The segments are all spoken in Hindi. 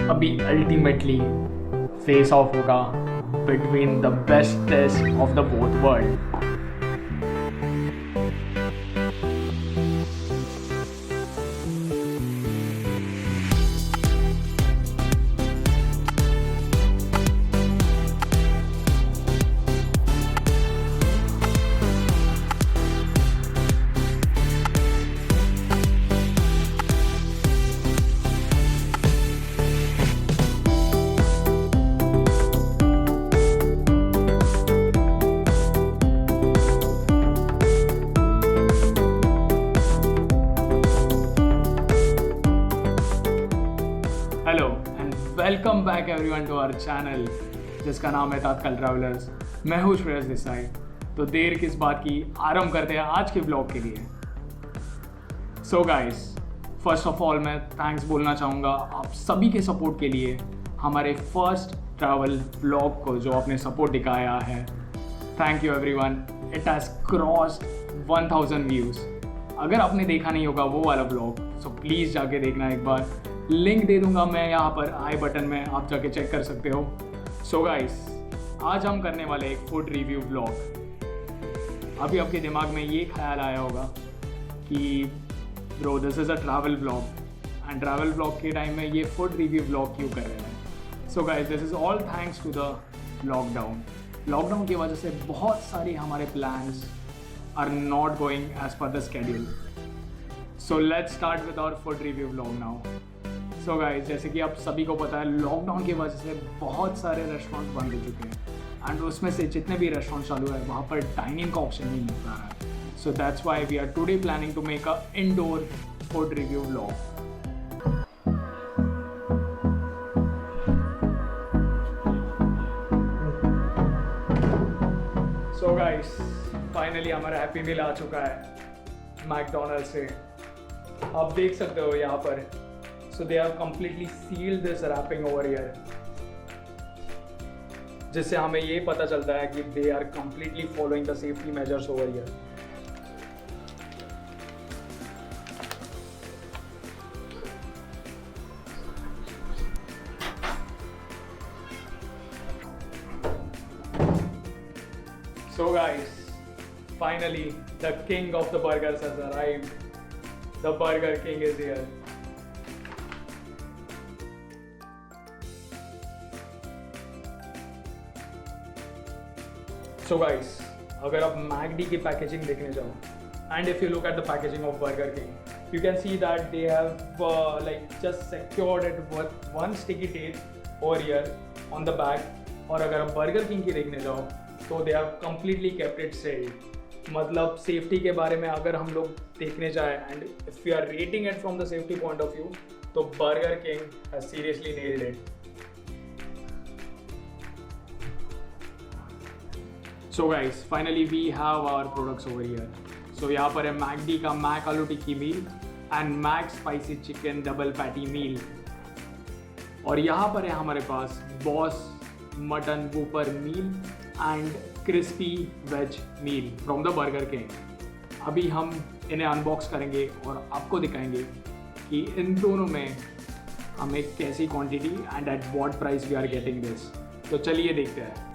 अभी अल्टीमेटली फेस ऑफ होगा between the bestest of the both world. Hello and welcome back everyone to our channel जिसका नाम है तात्काल ट्रैवलर्स। मैं हूँ श्रेयस देसाई। तो देर किस बात की, आरंभ करते हैं आज के ब्लॉग के लिए। So guys, first of all मैं थैंक्स बोलना चाहूँगा आप सभी के सपोर्ट के लिए, हमारे फर्स्ट ट्रैवल ब्लॉग को जो आपने सपोर्ट दिखाया है। Thank you everyone. It has crossed 1000 views. अगर आपने देखा नहीं होगा वो वाला ब्लॉग, सो प्लीज़ जाके देखना एक बार। लिंक दे दूंगा मैं यहाँ पर आई बटन में, आप जाके चेक कर सकते हो। सो गाइस, आज हम करने वाले एक फूड रिव्यू ब्लॉग। अभी आपके दिमाग में ये ख्याल आया होगा कि bro this is a travel blog and travel blog के टाइम में ये फूड रिव्यू ब्लॉग क्यों कर रहे हैं। So guys, this is all thanks to the lockdown. Lockdown की वजह से बहुत सारे हमारे plans are not going as per the schedule. So let's start with our food review blog now. So guys, जैसे कि आप सभी को पता है, लॉकडाउन की वजह से बहुत सारे रेस्टोरेंट बंद हो चुके हैं एंड उसमें से जितने भी रेस्टोरेंट चालू है वहाँ पर डाइनिंग का ऑप्शन नहीं मिल रहा है। So that's why we are today planning to make a indoor food review blog. So guys, finally हमारा हैप्पी मील आ चुका है मैकडोनल्ड से। आप देख सकते हो यहाँ पर। So they have completely sealed this wrapping over here, जिससे हमें ये पता चलता है कि they are completely following the safety measures over here. So guys, finally the king of the burgers has arrived. The Burger King is here. So guys, अगर आप मैकडी की पैकेजिंग देखने जाओ and if you look at the packaging of Burger King, you can see that they have like just secured it with one sticky tape over here on the back. और अगर आप बर्गर किंग की देखने जाओ तो they have completely kept it sealed. मतलब सेफ्टी के बारे में अगर हम लोग देखने जाए and if you are rating it from the safety point of view, तो Burger King has seriously nailed it. So guys, finally we have our products over here. So यहाँ पर है मैकडी का McAloo tikki meal and McSpicy chicken double patty meal. और यहाँ पर है हमारे पास boss mutton Whopper meal and crispy veg meal from the Burger King. अभी हम इन्हें अनबॉक्स करेंगे और आपको दिखाएंगे कि इन दोनों में हमें कैसी quantity and at what price we are getting this. तो चलिए देखते हैं।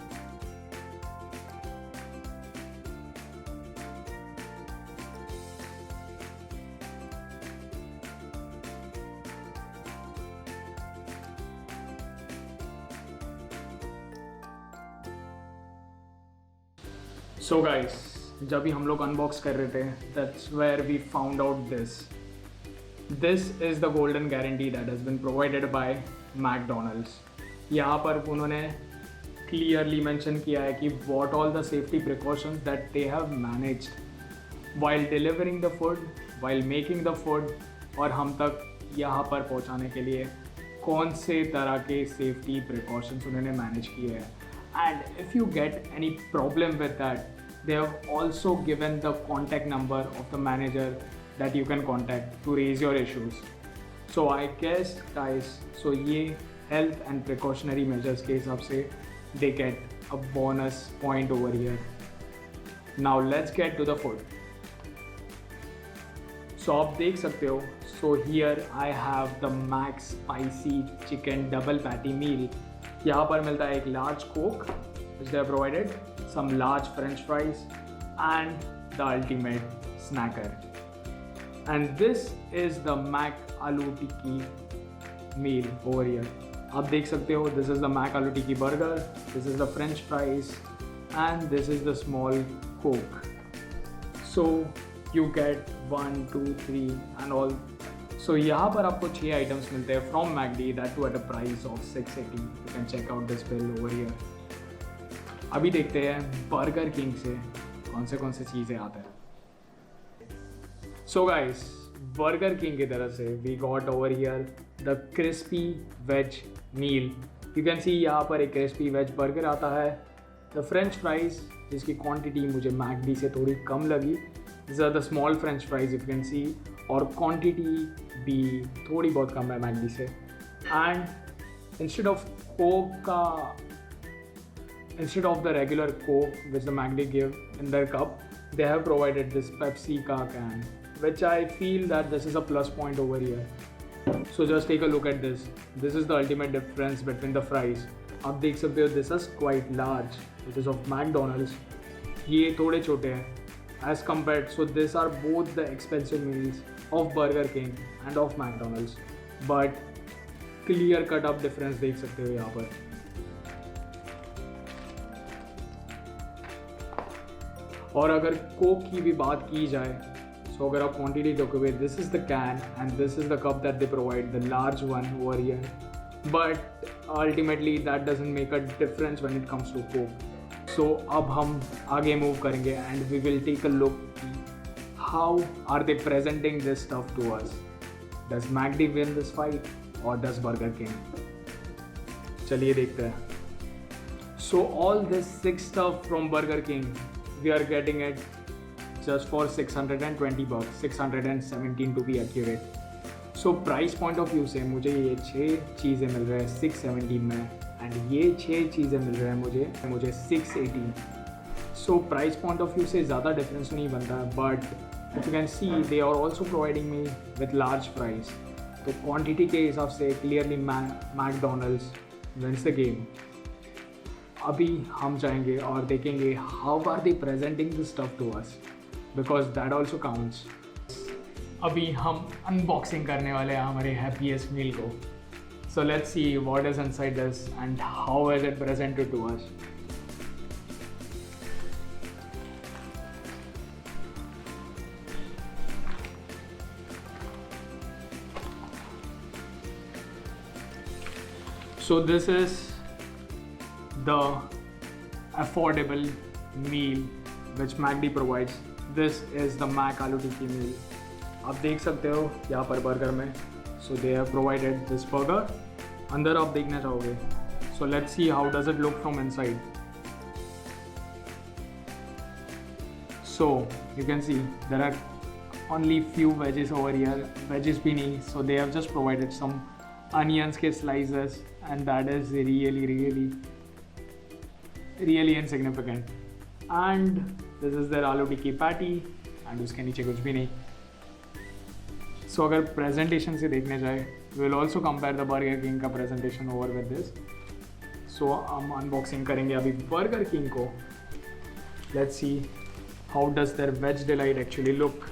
सो गाइस, जब भी हम लोग अनबॉक्स कर रहे थे, that's where we found out this is the golden guarantee that has been provided by McDonald's. यहाँ पर उन्होंने क्लियरली मेंशन किया है कि what all the safety precautions that they have managed while delivering the food, while making the food, और हम तक यहाँ पर पहुँचाने के लिए कौन से तरह के सेफ्टी प्रिकॉशंस उन्होंने मैनेज किए हैं। And if you get any problem with that, they have also given the contact number of the manager that you can contact to raise your issues. So I guess guys, so ये health and precautionary measures के हिसाब से they get a bonus point over here. Now let's get to the food. सो आप देख सकते हो, so here I have the McSpicy chicken double patty meal. यहाँ पर मिलता है एक large Coke which they have provided, some large french fries and the ultimate snacker. And this is the Mac Aloo Tikki meal over here. आप देख सकते हो, this is the Mac Aloo Tikki burger, this is the french fries and this is the small coke. So you get 1, 2, 3 and all. So यहाँ पर आपको 6 आइटम्स मिलते हैं from MacD, that too at a price of 680. You can check out this bill over here. अभी देखते हैं बर्गर किंग से कौन से चीज़ें आते हैं। सो गाइस, बर्गर किंग की तरफ से we got over here the crispy veg meal. You can see यहाँ पर एक क्रिस्पी वेज बर्गर आता है, द फ्रेंच फ्राइज जिसकी क्वांटिटी मुझे मैकडी से थोड़ी कम लगी, this are the small French fries you can see, और क्वांटिटी भी थोड़ी बहुत कम है मैकडी से। And instead of the regular Coke which the MacD give in their cup, they have provided this Pepsi ka can, which I feel that this is a plus point over here. So just take a look at this. This is the ultimate difference between the fries. आप देख सकते हो, this is quite large, which is of McDonald's. ये थोड़े छोटे हैं as compared. So these are both the expensive meals of Burger King and of McDonald's. But clear cut up difference देख सकते हो यहाँ पर। और अगर कोक की भी बात की जाए, सो अगर आप क्वांटिटी देखोगे, this is the can and this is the cup that they provide, the large one over here, but ultimately that doesn't make a difference when it comes to Coke. So अब हम आगे मूव करेंगे and we will take a look how are they presenting this stuff to us. Does McD win this fight और डज बर्गर किंग? चलिए देखते हैं। So all this 6 stuff from Burger king we are getting it just for 620 bucks, 617 to be accurate. So price point of view से मुझे ये 6 चीज़ें मिल रहे हैं 617 में, एंड ये 6 चीज़ें मिल रहे हैं मुझे 618. So price point of view से ज़्यादा डिफरेंस नहीं बनता है, but if you can see they are also providing me with large fries. तो क्वांटिटी के हिसाब से clearly McDonald's wins the game. अभी हम जाएंगे और देखेंगे how are they presenting this stuff to us, because that also counts. अभी हम अनबॉक्सिंग करने वाले हैं हमारे हैप्पीएस्ट मील को। So let's see what is inside this and how is it presented to us. So this is the affordable meal which MacD provides. This is the Mac Aloo Tikki meal. आप देख सकते हो यहाँ पर बर्गर में, so they have provided this burger. अंदर आप देखना चाहोगे, so let's see how does it look from inside. So you can see there are only few veggies over here, veggies भी नहीं, so they have just provided some onions के slices and that is really insignificant. And this is their आलू टिक्की पैटी and उसके नीचे कुछ भी नहीं. So अगर प्रेजेंटेशन से देखने जाए, we will also compare the Burger King का presentation over with this. So हम अनबॉक्सिंग करेंगे अभी Burger King को. Let's see how does their veg delight actually look.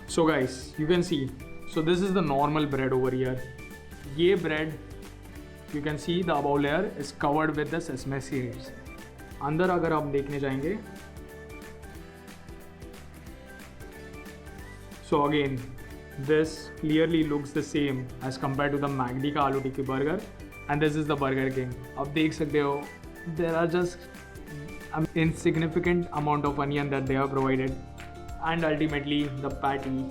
So guys, you can see, so this is the normal bread over here. ये bread you can see the above layer is covered with the sesame seeds. अंदर अगर आप देखने जाएंगे, so again this clearly looks the same as compared to the MacD का आलू टिक्की burger and this is the Burger King. आप देख सकते हो there are just an insignificant amount of onion that they have provided and ultimately the patty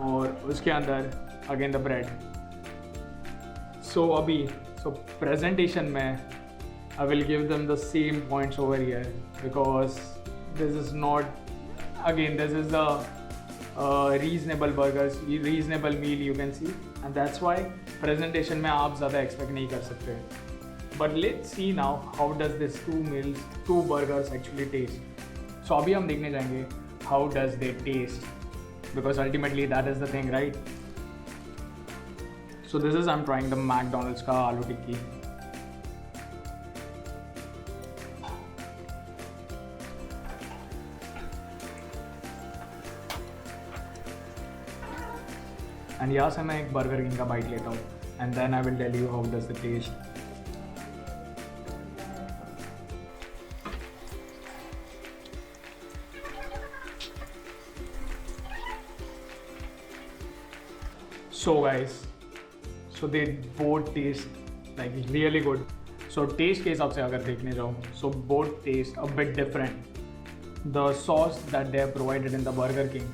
और उसके अंदर again the bread. So अभी so presentation में I will give them the same points over here because this is not, again this is the reasonable burgers, reasonable meal you can see and that's why presentation में आप ज़्यादा expect नहीं कर सकते. But let's see now how does this two burgers actually taste. So अभी हम देखने जाएंगे how does they taste, because ultimately that is the thing, right? So this is, I'm trying the McDonald's ka aloo tikki. And यहाँ से मैं एक Burger King का बाइट लेता हूँ, and then I will tell you how does it taste. So guys, so they both taste like really good. So taste के हिसाब से अगर देखने जाओ, so both taste a bit different. The sauce that they have provided in the Burger King,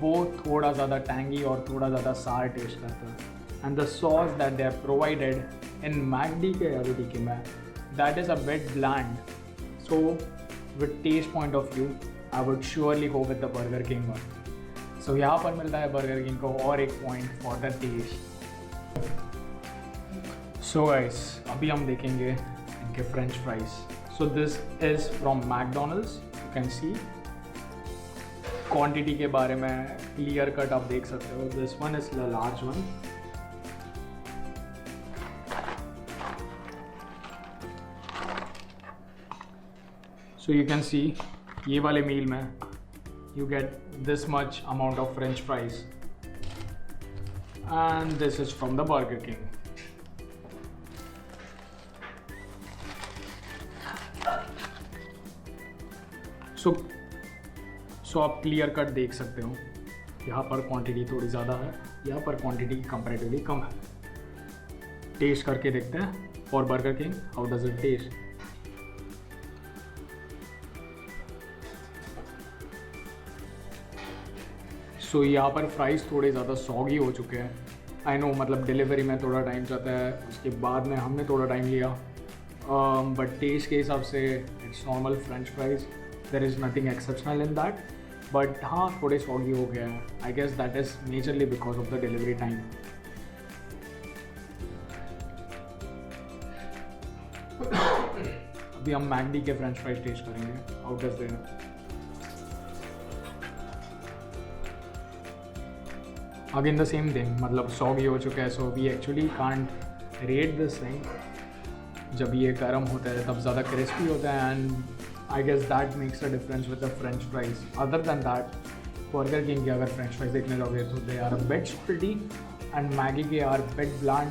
वो थोड़ा ज़्यादा टैंगी और थोड़ा ज़्यादा सार टेस्ट करता है. And the sauce that they have provided in McD के आलू टिक्की में, that is a bit bland. So with taste point of view, I would surely go with the Burger King one. So यहाँ पर मिलता है Burger King को और एक point for the taste. So guys, अभी हम देखेंगे इनके French fries. So this is from McDonald's. You can see quantity के बारे में क्लियर कट आप देख सकते हो. This one is the large one. So you can see ये वाले मील में you get this much amount of French fries, and this is from the Burger King. So आप क्लियर कट देख सकते हो, यहाँ पर क्वांटिटी थोड़ी ज़्यादा है, यहाँ पर क्वांटिटी कंपैरेटिवली कम है. टेस्ट करके देखते हैं for Burger King, how does it taste. So यहाँ पर फ्राइज़ थोड़े ज़्यादा सॉगी हो चुके हैं. आई नो, मतलब डिलीवरी में थोड़ा टाइम जाता है, उसके बाद में हमने थोड़ा टाइम लिया, बट टेस्ट के हिसाब से it's normal french fries. There is nothing exceptional in that, but हाँ थोड़े सॉगी हो गया है. I guess that is majorly because of the delivery time. अभी हम मैकडी के फ्रेंच फ्राइज टेस्ट करेंगे, how does they. Again the same thing, मतलब सॉगी हो चुका है. So we actually can't rate this thing. जब ये गर्म होता है तब ज़्यादा क्रिस्पी होता है, and I guess that makes a difference with the French fries. Other than that, Burger King के अगर फ्रेंच फ्राइज देखने जाओगे तो they are a bit salty, and McD's के are bit bland.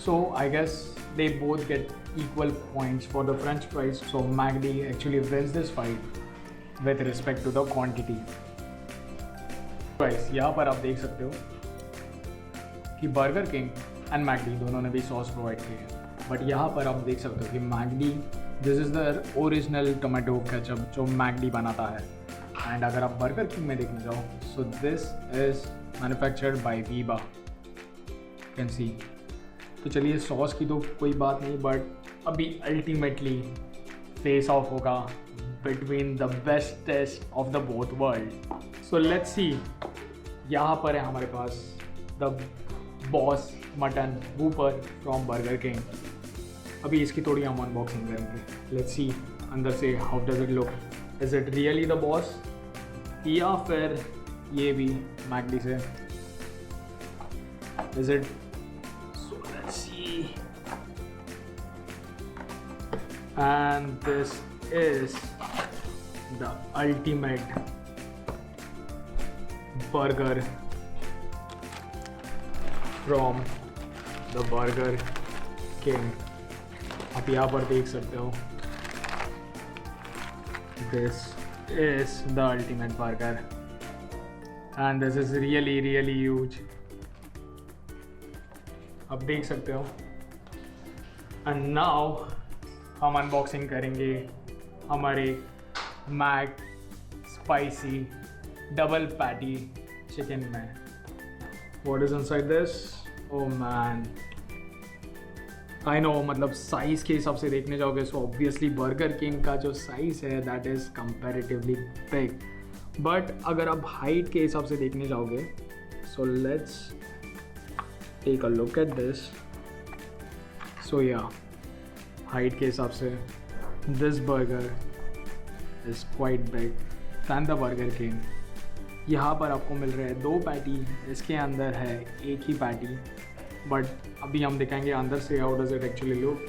So I guess they both get equal points for the French fries. So McD actually wins this fight with respect to the quantity. Guys, यहाँ पर आप देख सकते हो कि बर्गर किंग एंड मैकडी दोनों ने भी सॉस प्रोवाइड की है, बट यहाँ पर आप देख सकते हो कि McD, this is the original tomato ketchup जो मैकडी बनाता है. एंड अगर आप बर्गर किंग में देखने जाओ, सो this is manufactured by Veeba, can see. तो चलिए, सॉस की तो कोई बात नहीं, बट अभी अल्टीमेटली फेस ऑफ होगा between the best taste of the both world. So let's see. यहाँ पर है हमारे पास the boss mutton Whopper from Burger King. अभी इसकी थोड़ी हम अनबॉक्सिंग करेंगे. लेट्स सी अंदर से how does it look. Is it really the boss, या फिर ये भी मैकडी से. Is it. So let's see. And this is the ultimate burger from the Burger King. आप यहाँ पर देख सकते हो, this is the ultimate burger and this is really really huge. आप देख सकते हो. and now हम अनबॉक्सिंग करेंगे हमारे McSpicy double patty chicken में. What is inside this? Oh man, I know, मतलब साइज़ के हिसाब से देखने जाओगे सो ऑब्वियसली बर्गर किंग का जो साइज़ है that is comparatively big, but अगर आप हाइट के हिसाब से देखने जाओगे, so let's take a look at this. So या हाइट के हिसाब से this burger is quite big. Than the Burger King. यहाँ पर आपको मिल रहे हैं 2 पैटी, इसके अंदर है एक ही पैटी, बट अभी हम दिखाएंगे अंदर से how does it actually look.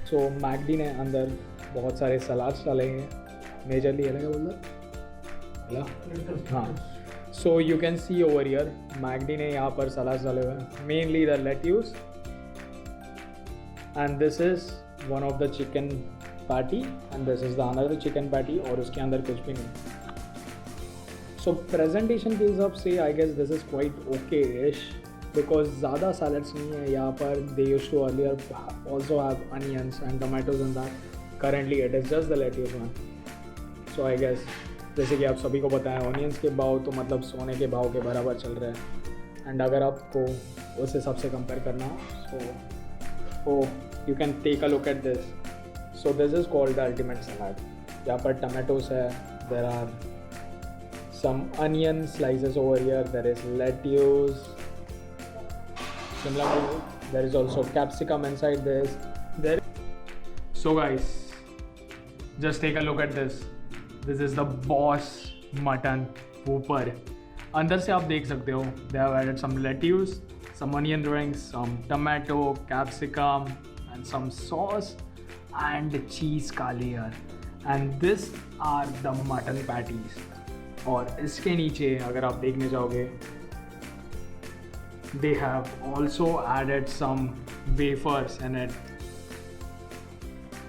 So McD ने अंदर बहुत सारे सलाड्स डाले हैं, मेजरली है बोल हाँ। So you can see over here McD ने यहाँ पर सलाड्स डाले हुए हैं, mainly the lettuce, and this is one of the chicken patty and this is the another chicken patty, और उसके अंदर कुछ भी नहीं। सो प्रेजेंटेशन के हिसाब से I guess this is quite okay ish, because ज़्यादा सैलड्स नहीं है यहाँ पर। They used to earlier also have onions and tomatoes in that, currently it is just the lettuce one. So I guess जैसे कि आप सभी को पता है ऑनियंस के भाव तो मतलब सोने के भाव के बराबर चल रहे हैं, एंड अगर आपको उस हिसाब से कंपेयर करना so you can take a look at this. So this is called the ultimate salad. यहाँ पर टमाटोस है, there are some onion slices over here, there is lettuce, शिमला मिर्च, there is also capsicum inside this there. So guys just take a look at this. This is the Boss Mutton Whopper. अंदर से आप देख सकते हो they have added some lettuce, some onion rings, some tomato, capsicum and some sauce and cheese का layer. And this are the mutton patties. और इसके नीचे अगर आप देखने जाओगे they have also added some wafers in it.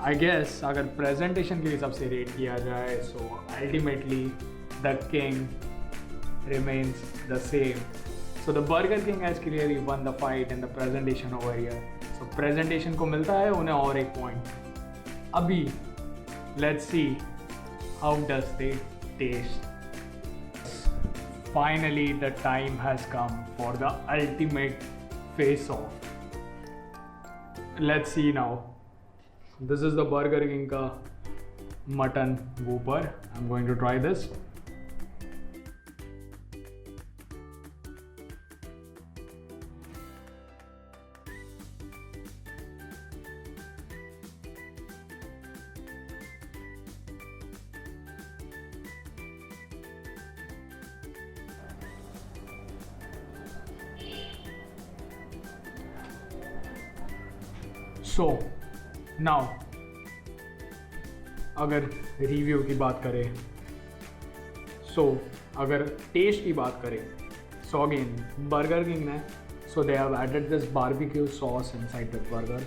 I guess अगर प्रेजेंटेशन के हिसाब से रेट किया जाए so ultimately the king remains the same. So the Burger King has clearly won the fight in the presentation over here. So presentation को मिलता है उन्हें और एक पॉइंट। अभी let's see how does they taste. Finally the time has come for the ultimate face off. Let's see now. This is the Burger King का mutton whopper. I'm going to try this. So now अगर रिव्यू की बात करें अगर टेस्ट की बात करें अगेन बर्गर किंग ने they have added this barbecue sauce inside the burger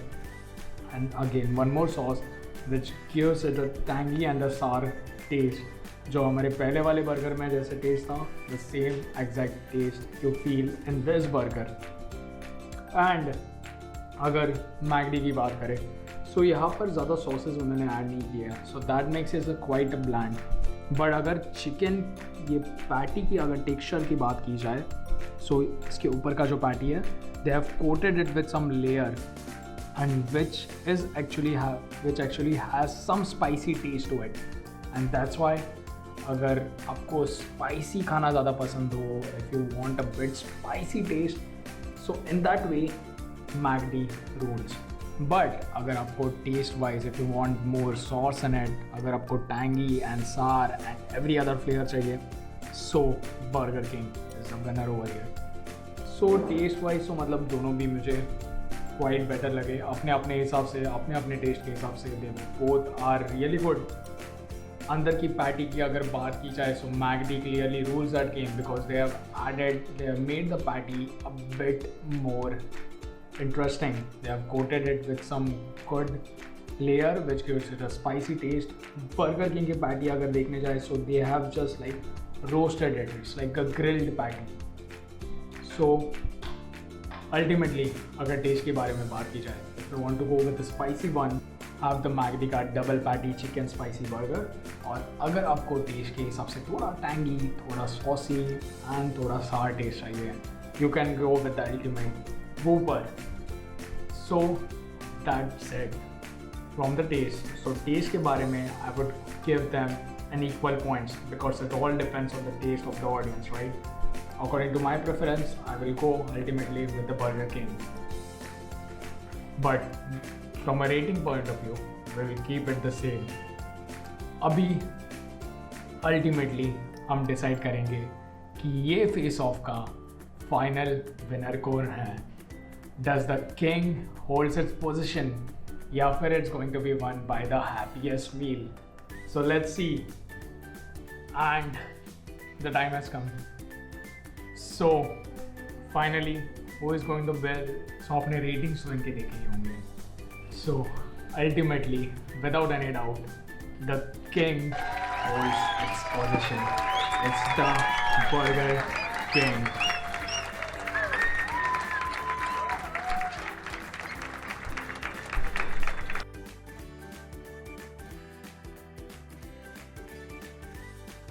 and again one more sauce which gives it a tangy and a sour taste. जो हमारे पहले वाले बर्गर में जैसे टेस्ट था the same exact taste you feel in this burger. And अगर मैकडी की बात करें यहाँ पर ज़्यादा सॉसेज उन्होंने ऐड नहीं किया है, so that makes is quite a bland. But अगर चिकन ये पैटी की अगर टेक्सचर की बात की जाए इसके ऊपर का जो पैटी है they have coated it with some layer and which actually has some spicy taste to it, and that's why अगर आपको स्पाइसी खाना ज़्यादा पसंद हो, if you want a bit spicy taste in that way McD rules. But अगर आपको taste wise if you want more sauce in it, अगर आपको tangy and sour and every other flavour चाहिए burger king is the winner over here. Taste wise मतलब दोनों भी मुझे क्वाइट बेटर लगे अपने अपने हिसाब से, अपने अपने टेस्ट के हिसाब से। They both are really good. अंदर की पैटी की अगर बात की जाए McD clearly rules that game because they have made the patty a bit more interesting. They have coated it with some good layer which gives it a spicy taste. Burger King की patty अगर देखने जाए they have just like roasted it. It's like a grilled patty. Ultimately अगर taste के बारे में बात की जाए, if you want to go with the spicy one, have the McD का double patty chicken spicy burger. और अगर आपको taste के हिसाब से थोड़ा tangy, थोड़ा saucy and थोड़ा sour taste चाहिए, you can go with the ultimate Whopper. That's it from the taste. Taste के बारे में I would give them an equal points because it all depends on the taste of the audience, right? According to my preference, I will go ultimately with the Burger King. But from a rating point of view, we will keep it the same. अभी अल्टीमेटली हम डिसाइड करेंगे कि ये फेस ऑफ का फाइनल विनर कौन है. Does the king holds its position या फिर it's going to be one by the happiest meal. So let's see and the time has come. So finally who is going to win. So आपने रेटिंग्स तो इनके देखे ही होंगे. So ultimately without any doubt the king holds its position. It's the Burger King.